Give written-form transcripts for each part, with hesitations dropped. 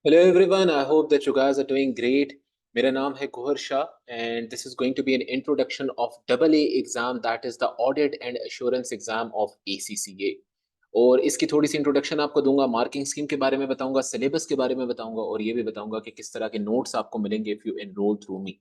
Hello everyone, I hope that you guys are doing great. मेरा नाम है Gohar Shah and this is going to be an introduction of AA exam, that is the Audit and Assurance exam of ACCA. और इसकी थोड़ी सी introduction आपको दूंगा, marking scheme के बारे में बताऊंगा, सिलेबस के बारे में बताऊंगा और ये भी बताऊंगा कि किस तरह के नोट्स आपको मिलेंगे if you enrol through me.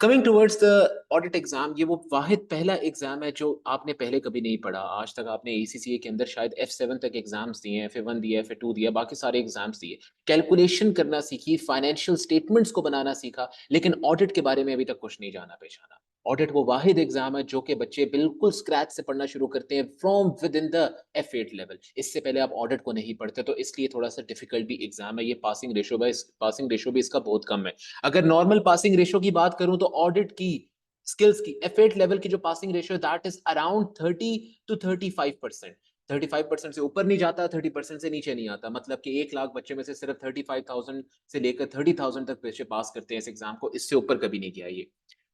Coming towards the audit exam, ये वो वाहिद पहला एग्जाम है जो आपने पहले कभी नहीं पढ़ा। आज तक आपने एसीसीए के अंदर शायद F7 तक एग्जाम्स दिए, FA1 दिया, FA2 दिया, बाकी सारे एग्जाम्स दिए, कैलकुलेशन करना सीखी, फाइनेंशियल स्टेटमेंट्स को बनाना सीखा, लेकिन ऑडिट के बारे में अभी तक कुछ नहीं जाना पहचाना। ऑडिट वो वाहिद एग्जाम है जो कि बच्चे बिल्कुल स्क्रैच से पढ़ना शुरू करते हैं from with in the F8 level. इससे पहले आप ऑडिट को नहीं पढ़ते, तो इसलिए थोड़ा सा डिफिकल्ट भी एग्जाम है। ये पासिंग रेशो भी इसका बहुत कम है। अगर नॉर्मल पासिंग रेशो की बात करूं तो ऑडिट की स्किल्स की F8 लेवल की जो passing ratio that is around 30 to 35%। 35% से ऊपर नहीं जाता, 30% से नीचे नहीं आता। मतलब कि 1 लाख बच्चे में से सिर्फ 35,000 से लेकर 30,000 तक बच्चे पास करते हैं इस एग्जाम को, इससे ऊपर कभी नहीं किया। ये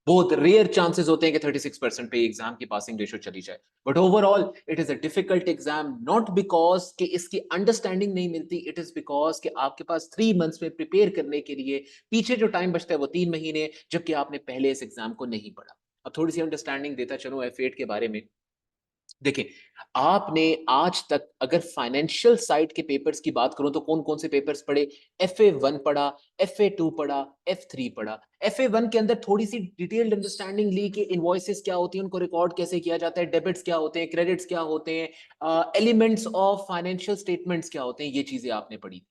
बहुत रेयर चांसेस होते हैं कि 36% पे एग्जाम की पासिंग रेशियो चली जाए। But overall it is a difficult exam, not because कि इसकी अंडरस्टैंडिंग नहीं मिलती, इट इज बिकॉज कि आपके पास 3 मंथ्स में प्रिपेयर करने के लिए पीछे जो टाइम बचता है वो 3 महीने, जबकि आपने पहले इस एग्जाम को नहीं पढ़ा। अब थोड़ी सी अंडरस्टैंडिंग देता चलो F8 के बारे में। देखिए, आपने आज तक अगर फाइनेंशियल साइड के पेपर्स की बात करूं तो कौन कौन से पेपर्स पढ़े? FA1 पढ़ा, FA2 पढ़ा, F3 पढ़ा। FA1 के अंदर थोड़ी सी डिटेल्ड अंडरस्टैंडिंग ली कि इनवॉइसेस क्या होती हैं, उनको रिकॉर्ड कैसे किया जाता है, डेबिट्स क्या होते हैं, क्रेडिट्स क्या होते हैं, एलिमेंट्स ऑफ फाइनेंशियल स्टेटमेंट्स क्या होते हैं, ये चीजें आपने पढ़ी।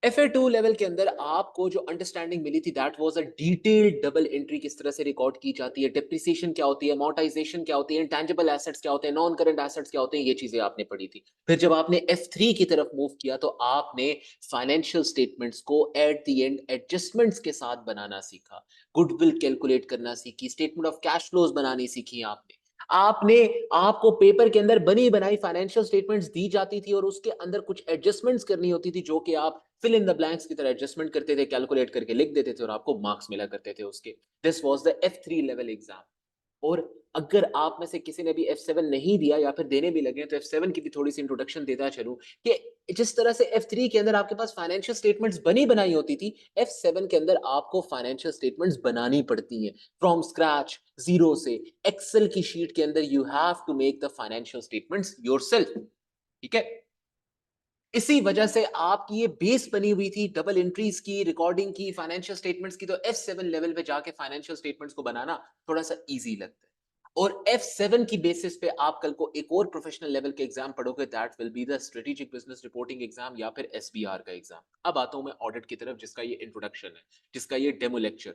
FA2 लेवल के अंदर आपको जो अंडरस्टैंडिंग मिली थी that was a detailed double entry, किस तरह से रिकॉर्ड की जाती है, डेप्रिसिएशन क्या होती है, अमोर्टाइजेशन क्या होती है, इंटेंजिबल एसेट्स क्या होते हैं, नॉन करंट एसेट्स क्या होते हैं, ये चीजें आपने पढ़ी थी। फिर जब आपने F3 की तरफ मूव किया तो आपने फाइनेंशियल स्टेटमेंट्स को एट द एंड एडजस्टमेंट्स के साथ बनाना सीखा, गुडविल कैलकुलेट करना सीखी, स्टेटमेंट ऑफ कैश फ्लोज बनानी सीखी आपने। आपने आपको पेपर के अंदर बनी बनाई फाइनेंशियल स्टेटमेंट्स दी जाती थी और उसके अंदर कुछ एडजस्टमेंट्स करनी होती थी जो कि आप फिल इन द ब्लैंक्स की तरह एडजस्टमेंट करते थे, कैलकुलेट करके लिख देते थे और आपको मार्क्स मिला करते थे उसके। This was the F3 level exam. और अगर आप में से किसी ने भी F7 नहीं दिया या फिर देने भी लगे तो F7 की भी थोड़ी सी इंट्रोडक्शन देता चलूं कि जिस तरह से F3 के अंदर आपके पास फाइनेंशियल स्टेटमेंट्स बनी बनाई होती थी, F7 के अंदर आपको फाइनेंशियल स्टेटमेंट्स बनानी पड़ती हैं फ्रॉम स्क्रैच, जीरो से। एक्सेल की शीट के अंदर you have to make the financial statements yourself. ठीक है, इसी वजह से आपकी ये बेस बनी हुई थी डबल एंट्रीज की, रिकॉर्डिंग की, फाइनेंशियल स्टेटमेंट्स की। तो F7 लेवल पे जाके फाइनेंशियल स्टेटमेंट्स को बनाना थोड़ा सा इजी लगता है। और F7 की बेसिस पे आप कल को एक और प्रोफेशनल लेवल के एग्जाम पढ़ोगे, that will be the strategic business reporting exam या फिर SBR का एग्जाम। अब आता हूं मैं ऑडिट की तरफ, जिसका ये इंट्रोडक्शन है, जिसका ये डेमो लेक्चर।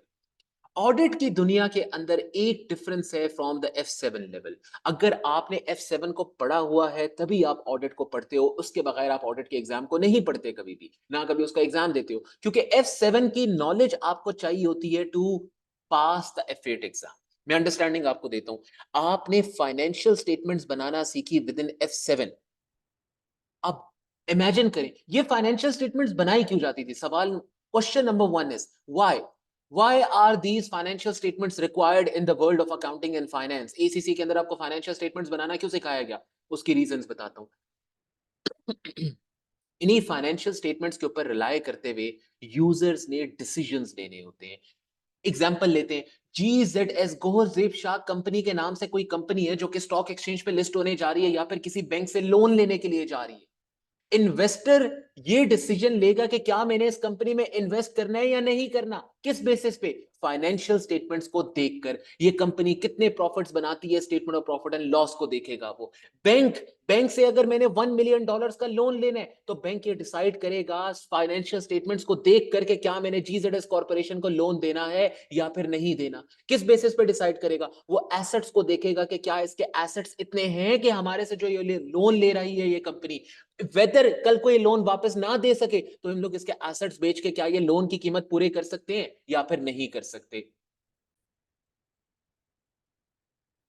ऑडिट की दुनिया के अंदर एक डिफरेंस है फ्रॉम द F7 लेवल। अगर आपने F7 को पढ़ा हुआ है तभी आप ऑडिट को पढ़ते हो, उसके बगैर आप ऑडिट के एग्जाम को नहीं पढ़ते कभी भी, ना कभी उसका एग्जाम देते हो, क्योंकि F7 की नॉलेज आपको चाहिए होती है to pass the F8 exam. मैं अंडरस्टैंडिंग आपको देता हूं। आपने फाइनेंशियल स्टेटमेंट्स बनाना सीखी विद इन F7। अब इमेजिन करें ये फाइनेंशियल स्टेटमेंट्स बनाई क्यों जाती थी। सवाल, question number one is why why are these financial statements required in the world of accounting and finance. ACC के अंदर आपको फाइनेंशियल स्टेटमेंट्स बनाना क्यों सिखाया गया, उसकी रीजंस बताता हूं। इन्हीं फाइनेंशियल स्टेटमेंट्स के ऊपर रिलाय करते हुए यूजर्स ने डिसीजंस लेने होते हैं। एग्जाम्पल लेते हैं, GZS गोहर जेब शाह कंपनी के नाम से कोई कंपनी है जो कि स्टॉक एक्सचेंज पे लिस्ट होने जा रही है या फिर किसी बैंक से लोन लेने के लिए जा रही है। इन्वेस्टर ये डिसीजन लेगा कि क्या मैंने इस कंपनी में इन्वेस्ट करना है या नहीं करना, किस बेसिस पे? फाइनेंशियल स्टेटमेंट्स को देखकर। ये कंपनी कितने प्रॉफिट्स बनाती है, statement of profit and loss को देखेगा वो। बैंक बैंक से अगर मैंने $1 मिलियन का लोन लेना है तो बैंक ये डिसाइड करेगा फाइनेंशियल स्टेटमेंट्स को देख करके क्या मैंने GZS कॉर्पोरेशन को लोन देना है या फिर नहीं देना। किस बेसिस पे डिसाइड करेगा? वो एसेट्स को देखेगा कि क्या इसके एसेट्स इतने हैं कि हमारे से जो ये लोन ले रही है ये कंपनी, वेदर कल को ये लोन वापस ना दे सके तो हम लोग इसके एसेट्स बेच के क्या ये लोन की कीमत पूरे कर सकते हैं या फिर नहीं कर सकते।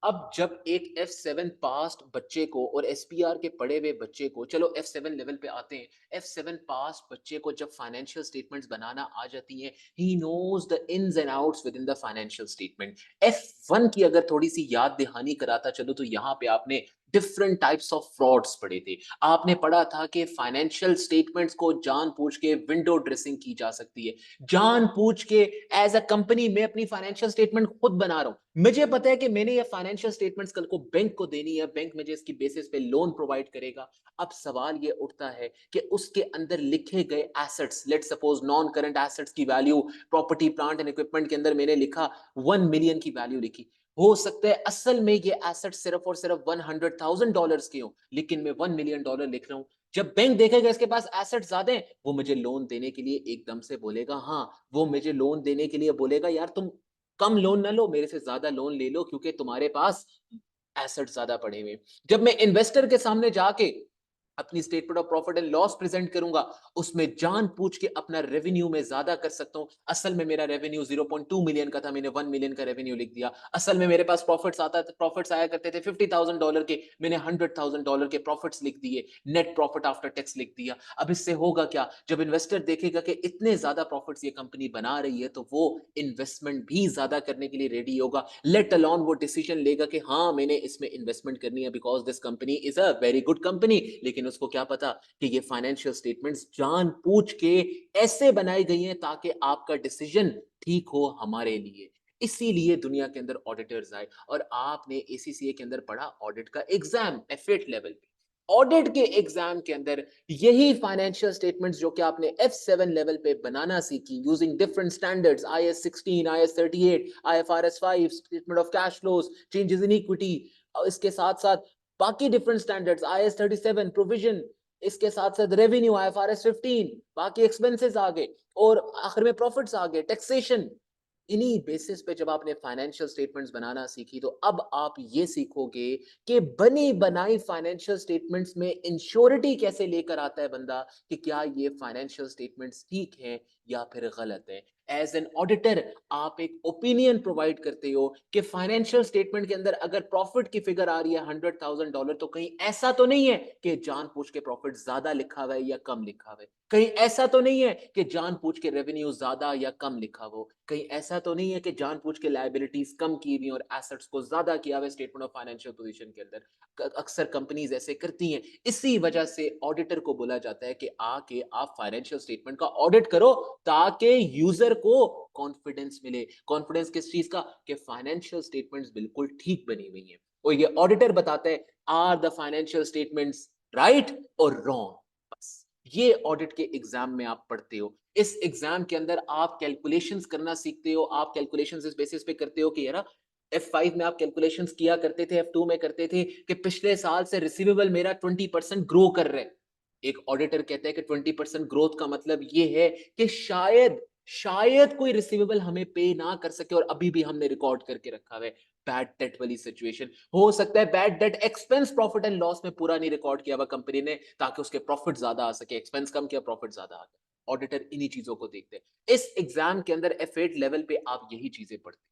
अब जब एक F7 पास्ट बच्चे को और SPR के पढ़े हुए बच्चे को, चलो F7 लेवल पे आते हैं, F7 पास्ट बच्चे को जब फाइनेंशियल स्टेटमेंट्स बनाना आ जाती है, he knows the ins and outs with in the financial statement. F1 की अगर थोड़ी सी याद दहानी कराता चलो तो यहाँ पे आपने डिफरेंट टाइप्स ऑफ फ्रॉड्स पढ़े थे, आपने पढ़ा था कि फाइनेंशियल स्टेटमेंट्स को जानबूझ के विंडो ड्रेसिंग की जा सकती है, जानबूझ के एज अ कंपनी मैं अपनी फाइनेंशियल स्टेटमेंट खुद बना रहा हूं, मुझे पता है कि मैंने ये फाइनेंशियल स्टेटमेंट्स कल को बैंक को देनी है, बैंक मुझे इसकी बेसिस पे लोन प्रोवाइड करेगा। अब सवाल ये उठता है कि उसके अंदर लिखे गए assets, let's suppose non current assets की value, property plant and equipment के अंदर मैंने लिखा 1 मिलियन की वैल्यू लिखी, हो सकता है असल में ये एसेट सिर्फ और सिर्फ $100,000 के हो, लेकिन मैं $1 मिलियन लिख रहा हूं। जब बैंक देखेगा इसके पास एसेट ज्यादा है, वो मुझे लोन देने के लिए एकदम से बोलेगा, हाँ, वो मुझे लोन देने के लिए बोलेगा, यार तुम कम लोन ना लो, मेरे से ज्यादा लोन ले लो, क्योंकि तुम्हारे पास एसेट ज्यादा पड़े हुए। जब मैं इन्वेस्टर के सामने जाके अपनी statement of profit and loss present करूंगा, उसमें जानबूझ के अपना रेवेन्यू में ज्यादा कर सकता हूं। असल में मेरा रेवेन्यू 0.2 मिलियन का था, मैंने 1 मिलियन का रेवेन्यू लिख दिया। असल में मेरे पास प्रॉफिट्स आया करते थे $50,000 के, मैंने $100,000 के प्रॉफिट्स लिख दिए, नेट प्रॉफिट आफ्टर टैक्स लिख दिया। अब इससे होगा क्या, जब इन्वेस्टर देखेगा कि इतने ज्यादा प्रॉफिट्स ये कंपनी बना रही है, तो वो इन्वेस्टमेंट भी ज्यादा करने के लिए रेडी होगा, लेट अलोन वो डिसीजन लेगा कि हाँ मैंने इसमें इन्वेस्टमेंट करनी है, because this company is a very good company. लेकिन उसको क्या पता कि ये फाइनेंशियल स्टेटमेंट्स जानबूझ के ऐसे बनाई गई हैं ताकि आपका डिसीजन ठीक हो हमारे लिए। इसीलिए दुनिया के अंदर ऑडिटर्स आए, और आपने एसीसीए के अंदर पढ़ा ऑडिट का एग्जाम F8 लेवल पे। ऑडिट के एग्जाम के अंदर यही फाइनेंशियल स्टेटमेंट्स जो कि आपने F7 लेवल पे बनाना सीखी, using different standards, IS 16, IS 38, IFRS 5, statement of cash flows, changes in equity, इसके साथ साथ बाकी डिफरेंट स्टैंडर्ड्स, IS 37 प्रोविजन, इसके साथ साथ रेवेन्यू, IFRS 15, बाकी एक्सपेंसेस आ गए, और आखिर में प्रॉफिट्स आ गए, टैक्सेशन। इन्हीं बेसिस पे जब आपने फाइनेंशियल स्टेटमेंट्स बनाना सीखी, तो अब आप ये सीखोगे कि बनी बनाई फाइनेंशियल स्टेटमेंट्स में इंश्योरिटी कैसे लेकर आता है बंदा, कि क्या ये फाइनेंशियल स्टेटमेंट्स ठीक हैं या फिर गलत है। एज एन ऑडिटर आप एक ओपिनियन प्रोवाइड करते हो कि फाइनेंशियल स्टेटमेंट के अंदर अगर प्रॉफिट की फिगर आ रही है $100,000, तो कहीं ऐसा तो नहीं है कि जानबूझ के प्रॉफिट ज्यादा लिखा हुआ है या कम लिखा हुआ है, कहीं ऐसा तो नहीं है कि जानबूझ के रेवेन्यू ज्यादा या कम लिखा हो, कहीं ऐसा तो नहीं है कि जानबूझ के लायबिलिटीज कम की हुई और एसेट्स को ज्यादा किया हुआ स्टेटमेंट ऑफ फाइनेंशियल पोजीशन के अंदर। अक्सर कंपनीज ऐसे करती हैं, इसी वजह से ऑडिटर को बोला जाता है कि आके आप फाइनेंशियल स्टेटमेंट का ऑडिट करो, ताकि यूजर को कॉन्फिडेंस मिले। कॉन्फिडेंस किस चीज का, कि फाइनेंशियल स्टेटमेंट्स बिल्कुल ठीक बनी हुई हैं, और ये ऑडिटर बताता है are the financial statements right और रॉन्ग। बस ये ऑडिट के एग्जाम में आप पढ़ते हो। इस एग्जाम के अंदर आप कैलकुलेशंस करना सीखते हो, आप कैलकुलेशंस इस बेसिस पे करते हो कि यार F5 में आप कैलकुलेशंस किया करते थे, F2 में करते थे कि पिछले साल से रिसीवेबल मेरा 20% ग्रो कर रहा है। एक ऑडिटर कहता है कि 20% ग्रोथ का मतलब ये है कि शायद शायद कोई रिसीवेबल हमें पे ना कर सके, और अभी भी हमने रिकॉर्ड करके रखा है बैड डेट वाली सिचुएशन। हो सकता है bad debt expense profit and loss में पूरा नहीं रिकॉर्ड किया हुआ कंपनी ने, ताकि उसके प्रॉफिट ज्यादा आ सके, एक्सपेंस कम किया प्रॉफिट ज्यादा आ गया। ऑडिटर इन्हीं चीजों को देखते हैं। इस एग्जाम के अंदर F8 लेवल पे आप यही चीजें पढ़ते हैं।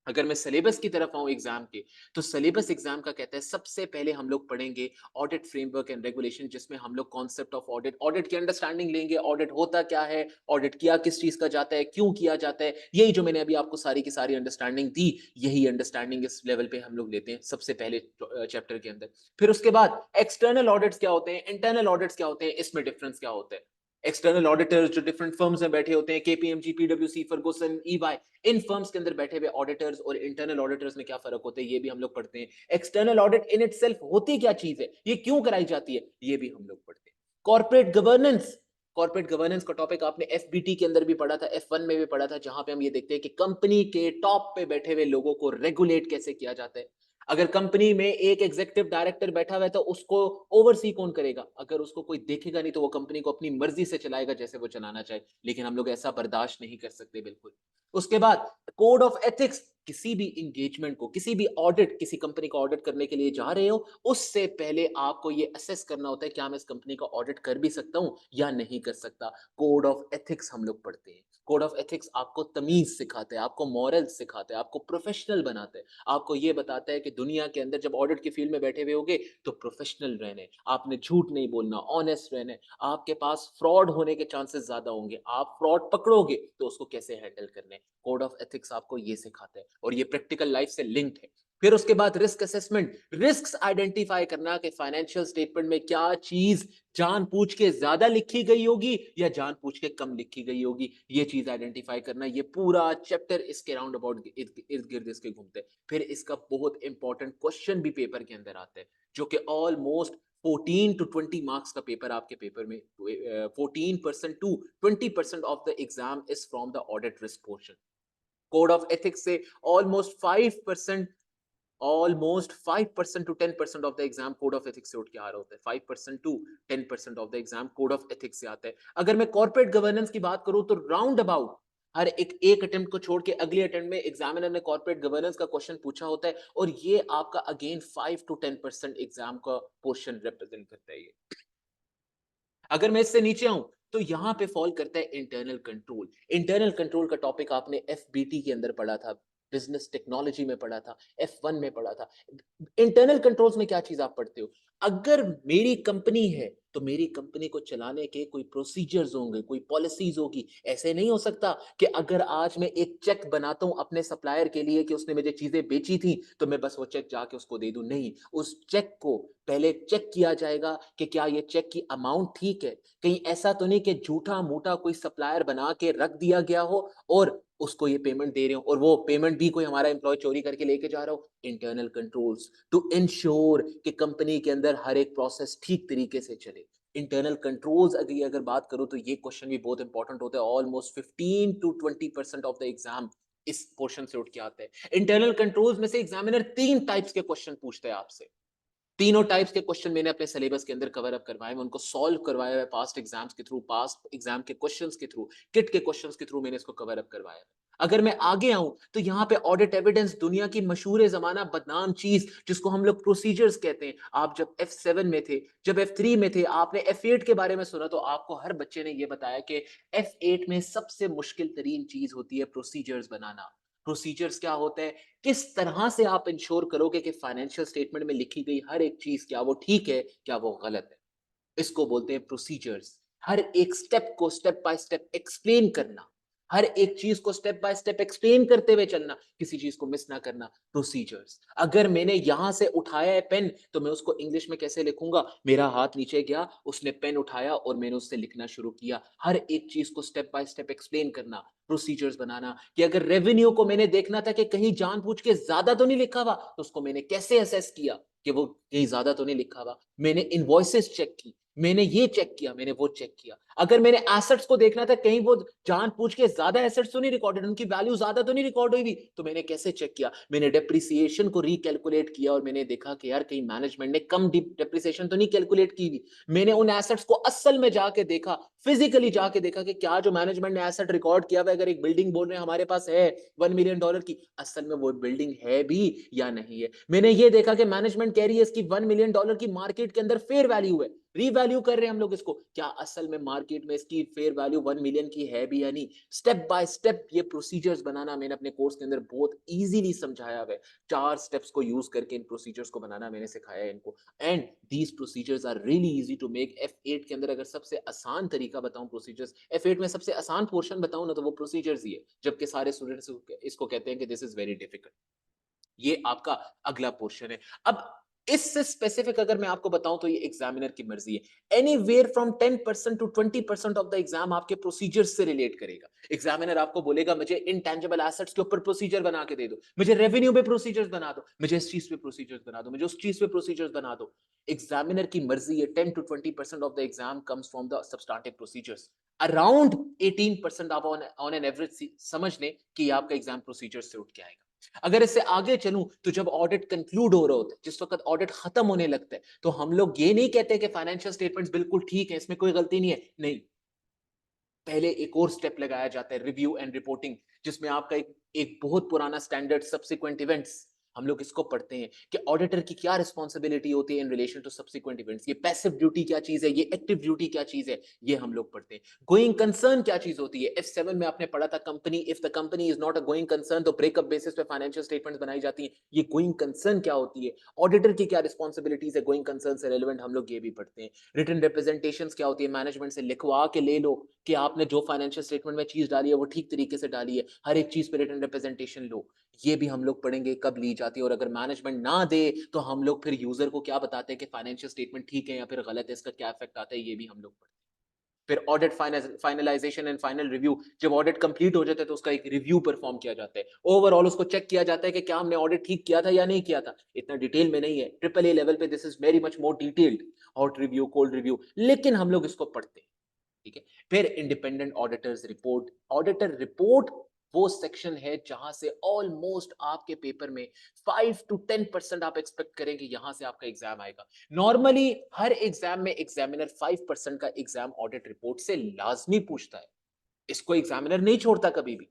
अगर मैं सिलेबस की तरफ आऊं एग्जाम के, तो सिलेबस एग्जाम का कहता है सबसे पहले हम लोग पढ़ेंगे ऑडिट फ्रेमवर्क एंड रेगुलेशन, जिसमें हम लोग कॉन्सेप्ट ऑफ ऑडिट, ऑडिट की अंडरस्टैंडिंग लेंगे, ऑडिट होता क्या है, ऑडिट किया किस चीज का जाता है, क्यों किया जाता है, यही जो मैंने अभी आपको सारी की सारी अंडरस्टैंडिंग दी, यही अंडरस्टैंडिंग इस लेवल पे हम लोग लेते हैं सबसे पहले चैप्टर के अंदर। फिर उसके बाद एक्सटर्नल ऑडिट्स क्या होते हैं, इंटरनल ऑडिट्स क्या होते हैं, इसमें डिफरेंस क्या होता है। एक्सटर्नल ऑडिटर्स जो डिफरेंट फर्म्स में बैठे होते हैं, केपीएमजी, पीडब्ल्यूसी, फर्गुसन, ईवाई, इन फर्म्स के अंदर बैठे हुए ऑडिटर्स और इंटरनल ऑडिटर्स में क्या फर्क होता है, ये भी हम लोग पढ़ते हैं। एक्सटर्नल ऑडिट इन इटसेल्फ होती क्या चीज है, ये क्यों कराई जाती है, ये भी हम लोग पढ़ते हैं। कॉर्पोरेट गवर्नेंस, कॉर्पोरेट गवर्नेंस का टॉपिक आपने एफबीटी के अंदर भी पढ़ा था, F1 में भी पढ़ा था, जहां पे हम ये देखते हैं कि कंपनी के टॉप पे बैठे हुए लोगों को रेगुलेट कैसे किया जाता है। अगर कंपनी में एक एग्जीक्यूटिव डायरेक्टर बैठा हुआ है, तो उसको ओवरसी कौन करेगा, अगर उसको कोई देखेगा नहीं, तो वो कंपनी को अपनी मर्जी से चलाएगा जैसे वो चलाना चाहे। लेकिन हम लोग ऐसा बर्दाश्त नहीं कर सकते बिल्कुल। उसके बाद कोड ऑफ एथिक्स, किसी भी इंगेजमेंट को, किसी भी ऑडिट, किसी कंपनी का ऑडिट करने के लिए जा रहे हो, उससे पहले आपको ये असेस करना होता है क्या मैं इस कंपनी का ऑडिट कर भी सकता हूं या नहीं कर सकता। कोड ऑफ एथिक्स हम लोग पढ़ते हैं। कोड ऑफ एथिक्स आपको तमीज सिखाते हैं, आपको मॉरल सिखाते हैं, आपको प्रोफेशनल बनाते हैं, आपको ये बताता है कि दुनिया के अंदर जब ऑडिट की फील्ड में बैठे हुए होगे, तो प्रोफेशनल रहने, आपने झूठ नहीं बोलना, ऑनेस्ट रहने, आपके पास फ्रॉड होने के चांसेस ज्यादा होंगे, आप फ्रॉड पकड़ोगे तो उसको कैसे हैंडल करने। कोड ऑफ एथिक्स आपको ये सिखाता है, और ये प्रैक्टिकल लाइफ से लिंक्ड है। फिर उसके बाद रिस्क असेसमेंट, रिस्क्स आइडेंटिफाई करना कि फाइनेंशियल स्टेटमेंट में क्या चीज जानबूझ के ज्यादा लिखी गई होगी या जानबूझ के कम लिखी गई होगी, ये चीज आइडेंटिफाई करना। ये पूरा चैप्टर इसके राउंड अबाउट इर्द गिर्द इसके घूमते हैं। फिर इसका बहुत इंपॉर्टेंट क्वेश्चन भी पेपर के अंदर आता है, जो कि ऑलमोस्ट 14 to 20 मार्क्स का पेपर आपके पेपर में 14% to 20% of the exam is from the audit risk portion. Code of ethics से almost 5%, almost 5% to 10% of the exam code of ethics से उठ के आ रहा होता है। 5% to 10% of the exam code of ethics से आता है। अगर मैं कॉर्पोरेट गवर्नेंस की बात करूं तो राउंड अबाउट हर एक अटेम्प्ट को छोड़ के अगले अटेम्प्ट में एग्जामिनर ने कॉर्पोरेट गवर्नेंस का क्वेश्चन पूछा होता है, और ये आपका अगेन 5 to 10% एग्जाम का पोर्शन रिप्रेजेंट करता है। ये अगर मैं इससे नीचे आऊं तो यहां पे फॉल करता है इंटरनल कंट्रोल। इंटरनल कंट्रोल का टॉपिक आपने एफबीटी के अंदर पढ़ा था, बिजनेस टेक्नोलॉजी में पढ़ा था, F1 में पढ़ा था। इंटरनल कंट्रोल्स में क्या चीज आप पढ़ते हो? अगर मेरी कंपनी है तो मेरी कंपनी को चलाने के कोई प्रोसीजर्स होंगे, कोई पॉलिसीज होगी। ऐसे नहीं हो सकता कि अगर आज मैं एक चेक बनाता हूं अपने सप्लायर के लिए कि उसने मुझे चीजें बेची थी तो मैं बस वो चेक जाके उसको दे दूं। नहीं, उस चेक को पहले चेक किया जाएगा कि क्या ये चेक की अमाउंट ठीक है। कहीं ऐसा तो नहीं कि झूठा मूठा कोई सप्लायर बना के रख दिया गया हो और उसको ये पेमेंट दे रहे हो और वो पेमेंट भी कोई हमारा एम्प्लॉय चोरी करके लेके जा रहा हो। इंटरनल कंट्रोल्स टू इंश्योर कि कंपनी के अंदर हर एक प्रोसेस ठीक तरीके से चले। इंटरनल कंट्रोल्स अगर बात करूं तो ये क्वेश्चन भी बहुत इंपॉर्टेंट होता है। Almost 15 to 20% of the exam इस पोर्शन से उठ के आते हैं। इंटरनल कंट्रोल्स में से एग्जामिनर 3 टाइप्स के क्वेश्चन पूछते हैं आपसे। तीनों टाइप्स के क्वेश्चन मैंने अपने सिलेबस के अंदर कवर अप करवाए, मैं उनको सॉल्व करवाया है पास्ट एग्जाम्स के थ्रू, पास्ट एग्जाम के क्वेश्चंस के थ्रू, किट के क्वेश्चंस के थ्रू मैंने इसको कवर अप करवाया है। अगर मैं आगे आऊं तो यहाँ पे ऑडिट एविडेंस, दुनिया की मशहूर जमाना बदनाम चीज जिसको हम लोग प्रोसीजर्स कहते हैं। आप जब F7 में थे, जब F3 में थे, आपने F8 के बारे में सुना तो आपको हर बच्चे ने ये बताया कि F8 में सबसे मुश्किल तरीन चीज होती है प्रोसीजर्स बनाना। प्रोसीजर्स क्या होता है? किस तरह से आप इंश्योर करोगे कि फाइनेंशियल स्टेटमेंट में लिखी गई हर एक चीज क्या वो ठीक है, क्या वो गलत है। इसको बोलते हैं प्रोसीजर्स। हर एक स्टेप को स्टेप बाय स्टेप एक्सप्लेन करना, हर एक चीज को स्टेप बाय स्टेप एक्सप्लेन करते हुए चलना, किसी चीज को मिस ना करना। प्रोसीजर्स। अगर मैंने यहां से उठाया है पेन तो मैं उसको इंग्लिश में कैसे लिखूंगा? मेरा हाथ नीचे गया, उसने पेन उठाया और मैंने उससे लिखना शुरू किया। हर एक चीज को स्टेप बाय स्टेप एक्सप्लेन करना, प्रोसीजर्स बनाना। कि अगर रेवेन्यू को मैंने देखना था कि कहीं जानबूझ के ज्यादा तो नहीं लिखा हुआ, तो उसको मैंने कैसे असेस किया कि वो कहीं ज्यादा तो नहीं लिखा हुआ। मैंने इनवॉइसेस चेक की, मैंने ये चेक किया, मैंने वो चेक किया। अगर मैंने एसेट्स को देखना था कहीं वो जानबूझ के ज्यादा एसेट्स तो नहीं रिकॉर्डेड, उनकी वैल्यू ज्यादा तो नहीं रिकॉर्ड हुई, तो मैंने कैसे चेक किया? मैंने डेप्रिसिएशन को रिकैलकुलेट किया और मैंने देखा कि यार कहीं मैनेजमेंट ने कम डेप्रिसिएशन तो नहीं कैलकुलेट की हुई। मैंने उन एसेट्स को असल में जाके देखा, फिजिकली जाके देखा कि क्या जो मैनेजमेंट ने एसेट रिकॉर्ड किया हुआ, अगर एक बिल्डिंग बोल रहे हैं हमारे पास है $1 मिलियन की, असल में वो बिल्डिंग है भी या नहीं है। मैंने ये देखा कि मैनेजमेंट कह रही है इसकी $1 मिलियन की मार्केट के अंदर फेयर वैल्यू है, रीवैल्यू कर रहे हैं हम लोग इसको, क्या असल में मार्केट में इसकी फेयर वैल्यू 1 मिलियन की है भी या नहीं। स्टेप बाय स्टेप ये प्रोसीजर्स बनाना मैंने अपने कोर्स के अंदर बहुत इजीली समझाया हुआ है। 4 स्टेप्स को यूज करके इन प्रोसीजर्स को बनाना मैंने सिखाया है इनको। And these procedures are really easy to make. F8 के अंदर अगर सबसे आसान तरीका बताऊं प्रोसीजर्स, F8 में सबसे आसान पोर्शन बताऊं ना तो वो प्रोसीजर्स ही है, जबकि सारे स्टूडेंट्स इसको कहते हैं कि दिस इज वेरी डिफिकल्ट। ये आपका अगला पोर्शन है। अब इससे स्पेसिफिक अगर मैं आपको बताऊं तो ये एग्जामिनर की मर्जी है। Anywhere from 10% to 20% of the exam आपके प्रोसीजर्स से रिलेट करेगा। एग्जामिनर आपको बोलेगा मुझे इनटेंजिबल एसेट्स के ऊपर प्रोसीजर बना के दे दो, मुझे रेवेन्यू पे प्रोसीजर्स बना दो, मुझे इस चीज पे प्रोसीजर्स बना दो, मुझे उस चीज पे प्रोसीजर्स बना दो। एग्जामिनर की मर्जी है। 10 to 20% of the exam comes from the substantive procedures. Around 18% आप ऑन एन एवरेज समझ लें कि आपका एग्जाम प्रोसीजर से उठ के आएगा। अगर इससे आगे चलूं तो जब ऑडिट कंक्लूड हो रहा होता है, जिस वक्त ऑडिट खत्म होने लगता है, तो हम लोग ये नहीं कहते कि फाइनेंशियल स्टेटमेंट्स बिल्कुल ठीक है, इसमें कोई गलती नहीं है। नहीं, पहले एक और स्टेप लगाया जाता है, रिव्यू एंड रिपोर्टिंग, जिसमें आपका एक बहुत पुराना स्टैंडर्ड सब्सिक्वेंट इवेंट्स, हम लोग इसको पढ़ते हैं कि ऑडिटर की क्या रिस्पॉन्सिबिलिटी होती है in relation to subsequent events. ये पैसिव ड्यूटी क्या चीज है, ये एक्टिव ड्यूटी क्या चीज है, ये हम लोग पढ़ते हैं। गोइंग कंसर्न क्या चीज होती है, F7 में आपने पढ़ा था company, if the company is not a going concern तो ब्रेकअप बेसिस पे फाइनेंशियल स्टेटमेंट्स बनाई जाती हैं। ये गोइंग कंसर्न क्या होती है, ऑडिटर की क्या रिस्पॉन्सिबिलिटीज है गोइंग कंसर्न से रेलेवेंट, हम लोग ये भी पढ़ते हैं। रिटन रिप्रेजेंटेशन क्या होती है, मैनेजमेंट से लिखवा के ले लो कि आपने जो फाइनेंशियल स्टेटमेंट में चीज डाली है वो ठीक तरीके से डाली है, हर एक चीज पे रिटन रिप्रेजेंटेशन लो। ये भी हम लोग पढ़ेंगे, कब ली जाती है, और अगर मैनेजमेंट ना दे तो हम लोग फिर यूजर को क्या बताते हैं कि फाइनेंशियल स्टेटमेंट ठीक है या फिर गलत है, इसका क्या इफेक्ट आता है, ये भी हम लोग पढ़ते हैं। फिर audit finalisation and final review, जब ऑडिट कंप्लीट हो जाता है तो उसका एक रिव्यू परफॉर्म किया जाता है, ओवरऑल उसको चेक किया जाता है कि क्या हमने ऑडिट ठीक किया था या नहीं किया था। इतना डिटेल में नहीं है, ट्रिपल ए लेवल पे this is very much more detailed, hot review, cold review, लेकिन हम लोग इसको पढ़ते हैं। ठीक है, फिर independent auditors report. Auditor report वो सेक्शन है जहां से ऑलमोस्ट आपके पेपर में 5 to 10% आप एक्सपेक्ट करेंगे यहां से आपका एग्जाम आएगा। नॉर्मली हर एग्जाम में एग्जामिनर 5% का एग्जाम ऑडिट रिपोर्ट से लाजमी पूछता है, इसको एग्जामिनर नहीं छोड़ता कभी भी।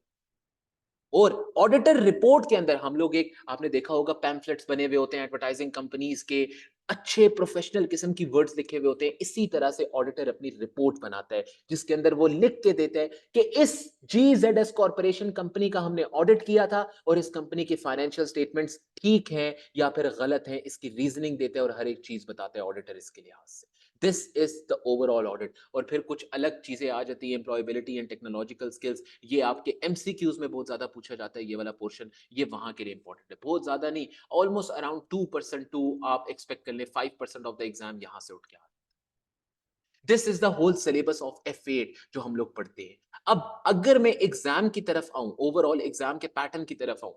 और ऑडिटर रिपोर्ट के अंदर हम लोग एक, आपने देखा होगा पैम्फलेट्स बने हुए होते हैं एडवर्टाइजिंग कंपनीज के, अच्छे प्रोफेशनल किस्म की वर्ड्स लिखे हुए होते हैं। इसी तरह से ऑडिटर अपनी रिपोर्ट बनाता है जिसके अंदर वो लिख के देता है कि इस GZS कॉर्पोरेशन कंपनी का हमने ऑडिट किया था और इस कंपनी के फाइनेंशियल स्टेटमेंट्स ठीक हैं या फिर गलत हैं, इसकी रीजनिंग देते हैं और हर एक चीज बताते हैं ऑडिटर इसके लिहाज से। This is the overall audit. और फिर कुछ अलग चीजें आ जाती है, एम्प्लॉयबिलिटी एंड टेक्नोलॉजिकल स्किल्स, ये आपके MCQs में बहुत ज्यादा पूछा जाता है, ये वाला पोर्शन ये वहां के लिए इंपॉर्टेंट है, बहुत ज्यादा नहीं, ऑलमोस्ट अराउंड 2% टू आप एक्सपेक्ट कर ले 5% ऑफ द एग्जाम यहां से उठ के आ। This is the whole syllabus of F8 जो हम लोग पढ़ते हैं। अब अगर मैं एग्जाम की तरफ आऊं, ओवरऑल एग्जाम के पैटर्न की तरफ आऊं,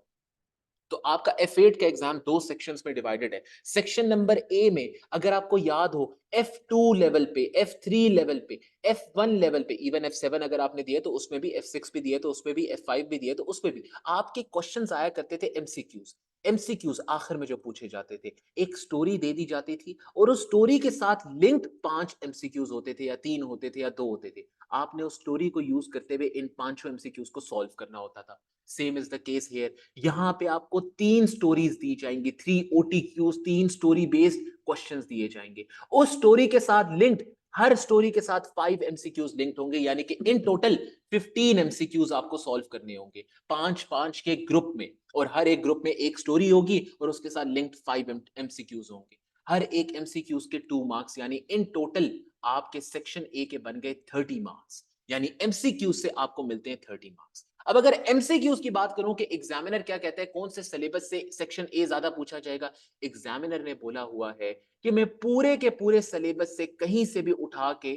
तो आपका F8 का एग्जाम दो सेक्शंस में डिवाइडेड है। सेक्शन नंबर ए में अगर आपको याद हो F2 लेवल पे, F3 लेवल पे, F1 लेवल पे, इवन F7 अगर आपने दिया तो उसमें भी, F6 भी दिया तो उसमें भी, F5 भी दिया तो उसमें भी आपके क्वेश्चंस आया करते थे MCQs। MCQs आखिर में जो पूछे जाते थे, एक स्टोरी दे दी जाती थी और उस स्टोरी के साथ लिंक्ड 5 MCQs होते थे या 3 होते थे या 2 होते थे। आपने उस स्टोरी को यूज करते हुए इन पांचों MCQs को सॉल्व करना होता था। Same is the case here, यहां पे आपको 3 स्टोरीज दी जाएंगी, 3 OTQs, 3 स्टोरी बेस्ड क्वेश्चंस दिए जाएंगे। उस स्टोरी के साथ लिंक्ड, हर स्टोरी के साथ 5 MCQs लिंक्ड होंगे, यानी कि इन टोटल 15 MCQs आपको सॉल्व करने होंगे, 5-5 के ग्रुप में, और हर एक ग्रुप में एक स्टोरी होगी और उसके साथ लिंक्ड 5 MCQs होंगे। हर एक MCQs के 2 मार्क्स, यानी इन टोटल आपके सेक्शन ए के बन गए 30 मार्क्स, यानी MCQs से आपको मिलते हैं 30 मार्क्स। अब अगर MCQs की बात करूं कि एग्जामिनर क्या कहता है कौन से सिलेबस से सेक्शन ए ज्यादा पूछा जाएगा, एग्जामिनर ने बोला हुआ है कि मैं पूरे के पूरे सिलेबस से कहीं से भी उठा के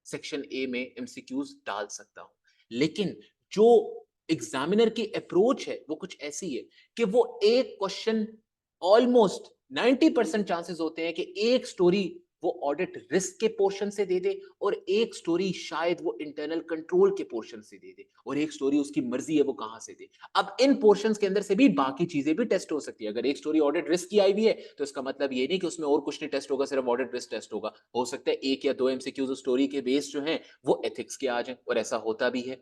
सेक्शन ए में MCQs डाल सकता हूं। लेकिन जो एग्जामिनर की अप्रोच है वो कुछ ऐसी है कि वो एक क्वेश्चन, ऑलमोस्ट 90% चांसेस होते हैं कि एक स्टोरी वो ऑडिट रिस्क के पोर्शन से दे दे और एक स्टोरी शायद वो इंटरनल कंट्रोल के पोर्शन से दे दे और एक स्टोरी उसकी मर्जी है वो कहां से दे। अब इन पोर्शंस के अंदर से भी बाकी चीजें भी टेस्ट हो सकती है। अगर एक स्टोरी ऑडिट रिस्क की आई हुई है तो इसका मतलब ये नहीं कि उसमें और कुछ नहीं टेस्ट होगा, सिर्फ ऑडिट रिस्क टेस्ट होगा। हो सकता है 1 या 2 MCQs स्टोरी के बेस जो हैं वो एथिक्स के आ जाए, और ऐसा होता भी है।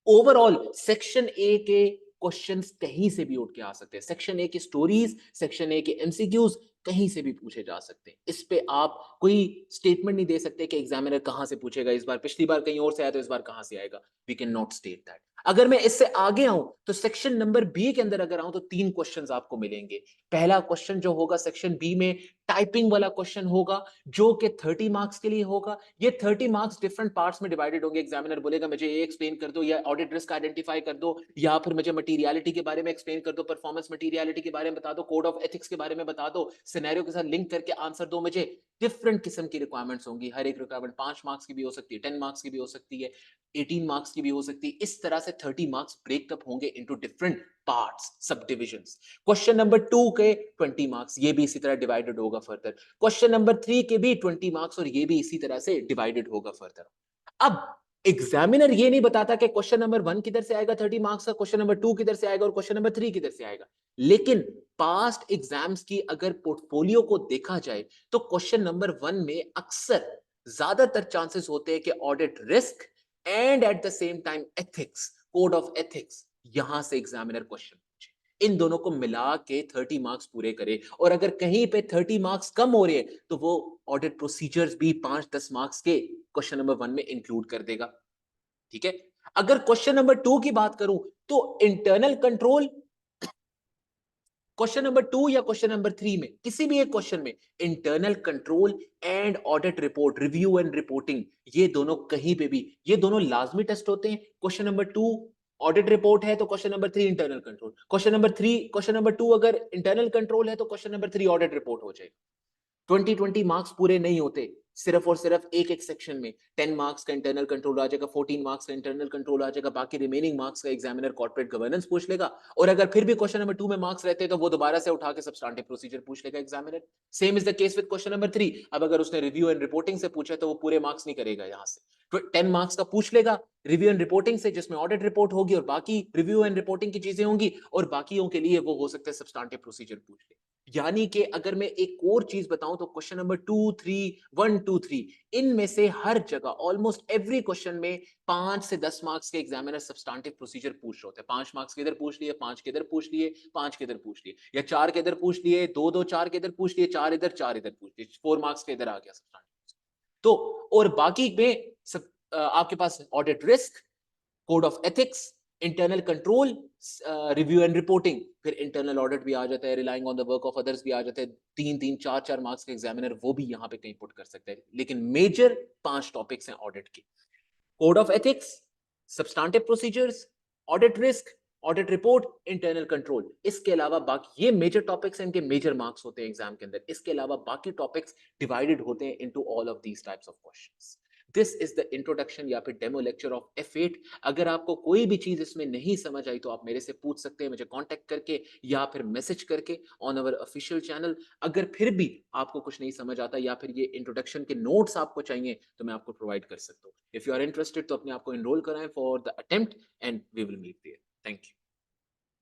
ओवरऑल सेक्शन ए के क्वेश्चंस कहीं से भी उठ के आ सकते हैं, सेक्शन ए की स्टोरीज, सेक्शन ए के MCQs कहीं से भी पूछे जा सकते हैं। इस पे आप कोई स्टेटमेंट नहीं दे सकते कि एग्जामिनर कहां से पूछेगा इस बार, पिछली बार कहीं और से आया तो इस बार कहां से आएगा। We can not state that. अगर मैं इससे आगे आऊं तो सेक्शन नंबर बी के अंदर अगर आऊं तो 3 क्वेश्चंस आपको मिलेंगे। पहला क्वेश्चन जो होगा सेक्शन बी में टाइपिंग वाला क्वेश्चन होगा जो कि 30 मार्क्स के लिए होगा। ये 30 मार्क्स डिफरेंट पार्ट्स में डिवाइडेड होंगे। एग्जामिनर बोलेगा मुझे ये एक्सप्लेन कर दो, या ऑडिट रिस्क आइडेंटिफाई कर दो, या फिर मुझे मटेरियलिटी के बारे में एक्सप्लेन कर दो, परफॉर्मेंस मटेरियलिटी के बारे में बता दो, कोड ऑफ एथिक्स के बारे में बता दो, सिनेरियो के साथ लिंक करके आंसर दो मुझे। डिफरेंट किस्म की रिक्वायरमेंट्स होंगी। हर एक रिक्वायरमेंट 5 मार्क्स की भी हो सकती है, 10 मार्क्स की भी हो सकती है, 18 मार्क्स की भी हो सकती है। इस तरह से 30 मार्क्स ब्रेकअप होंगे इनटू डिफरेंट पार्ट्स, सब डिविजन्स। क्वेश्चन नंबर 2 के 20 मार्क्स, ये भी इसी तरह डिवाइडेड होगा फर्दर। क्वेश्चन नंबर 3 के भी 20 मार्क्स और ये भी इसी तरह से डिवाइडेड होगा फर्दर। अब एग्जामिनर ये नहीं बताता कि क्वेश्चन नंबर 1 किधर से आएगा 30 मार्क्स का, क्वेश्चन नंबर 2 किधर से आएगा और क्वेश्चन नंबर 3 किधर से आएगा। लेकिन पास्ट एग्जाम्स की अगर पोर्टफोलियो को देखा जाए तो क्वेश्चन नंबर 1 में अक्सर ज्यादातर चांसेस होते हैं कि audit risk and at the same time ethics, code of ethics, यहां से एग्जामिनर क्वेश्चन पूछे। इन दोनों को मिला के 30 मार्क्स पूरे करे, और अगर कहीं पे 30 मार्क्स कम हो रहे हैं तो वो ऑडिट प्रोसीजर्स भी 5-10 मार्क्स के क्वेश्चन नंबर 1 में इंक्लूड कर देगा। ठीक है, अगर क्वेश्चन नंबर 2 की बात करूं तो इंटरनल कंट्रोल, क्वेश्चन नंबर 2 या क्वेश्चन नंबर 3 में किसी भी एक क्वेश्चन में internal control and audit report, review and reporting, ये दोनों कहीं पे भी, ये दोनों लाजमी टेस्ट होते हैं। क्वेश्चन नंबर 2 ऑडिट रिपोर्ट है तो question number 3 internal control, question number 2 अगर इंटरनल कंट्रोल है तो क्वेश्चन नंबर 3 ऑडिट रिपोर्ट हो जाएगा। 20-20 मार्क्स पूरे नहीं होते सिर्फ और सिर्फ एक एक सेक्शन में। 10 मार्क्स का इंटरनल कंट्रोल आ जाएगा, 14 मार्क्स का इंटरनल कंट्रोल आ जाएगा, बाकी रिमेनिंग मार्क्स का एग्जामिनर कॉर्पोरेट गवर्नेंस पूछ लेगा। और अगर फिर भी क्वेश्चन नंबर 2 में मार्क्स रहते हैं तो वो दोबारा से उठा के सब्सटेंटिव प्रोसीजर पूछ लेगा examiner. Same is the case with question number 3। अब अगर उसने रिव्यू एंड रिपोर्टिंग से पूछा तो वो पूरे मार्क्स नहीं करेगा यहां से, तो 10 मार्क्स का पूछ लेगा रिव्यू एंड रिपोर्टिंग से, जिसमें ऑडिट रिपोर्ट होगी और बाकी रिव्यू एंड रिपोर्टिंग की चीजें होंगी, और बाकियों के लिए वो हो सकता है सब्सटेंटिव प्रोसीजर पूछ ले। यानी कि अगर मैं एक और चीज बताऊं तो क्वेश्चन नंबर 2 3 1 2 3 इनमें से हर जगह ऑलमोस्ट एवरी क्वेश्चन में 5 से 10 मार्क्स के एग्जामिनर सब्सटेंटिव प्रोसीजर पूछ रहे होते हैं। 5 मार्क्स के इधर पूछ लिए, 5 के इधर पूछ लिए, 5 के इधर पूछ लिए, या 4 के इधर पूछ लिए, 2 2 4 के इधर पूछ लिए, 4 इधर 4 इधर पूछ लिए, 4 मार्क्स के इधर आ गया सब्सटेंटिव। तो और बाकी में आपके पास audit risk, code of ethics, internal control, review and reporting, फिर इंटरनल ऑडिट भी आ जाता है, relying on the work of others भी आ जाते हैं। 3 3 4 4 मार्क्स के एग्जामिनर वो भी यहां पे कहीं पुट कर सकते हैं। लेकिन मेजर 5 टॉपिक्स हैं ऑडिट के: code of ethics, substantive procedures, audit risk, audit report, internal control. इसके अलावा बाकी ये मेजर टॉपिक्स हैं, इनके मेजर मार्क्स होते हैं एग्जाम के अंदर। इसके अलावा बाकी टॉपिक्स डिवाइडेड होते हैं into all of these types of questions. This is the introduction या फिर डेमो लेक्चर ऑफ F8। अगर आपको कोई भी चीज इसमें नहीं समझ आई तो आप मेरे से पूछ सकते हैं, मुझे कांटेक्ट करके या फिर मैसेज करके ऑन अवर ऑफिशियल चैनल। अगर फिर भी आपको कुछ नहीं समझ आता या फिर ये इंट्रोडक्शन के नोट्स आपको चाहिए तो मैं आपको प्रोवाइड कर सकता हूँ। इफ यू आर इंटरेस्टेड तो अपने आप को एनरोल कराएं for the attempt and we will meet there. Thank you.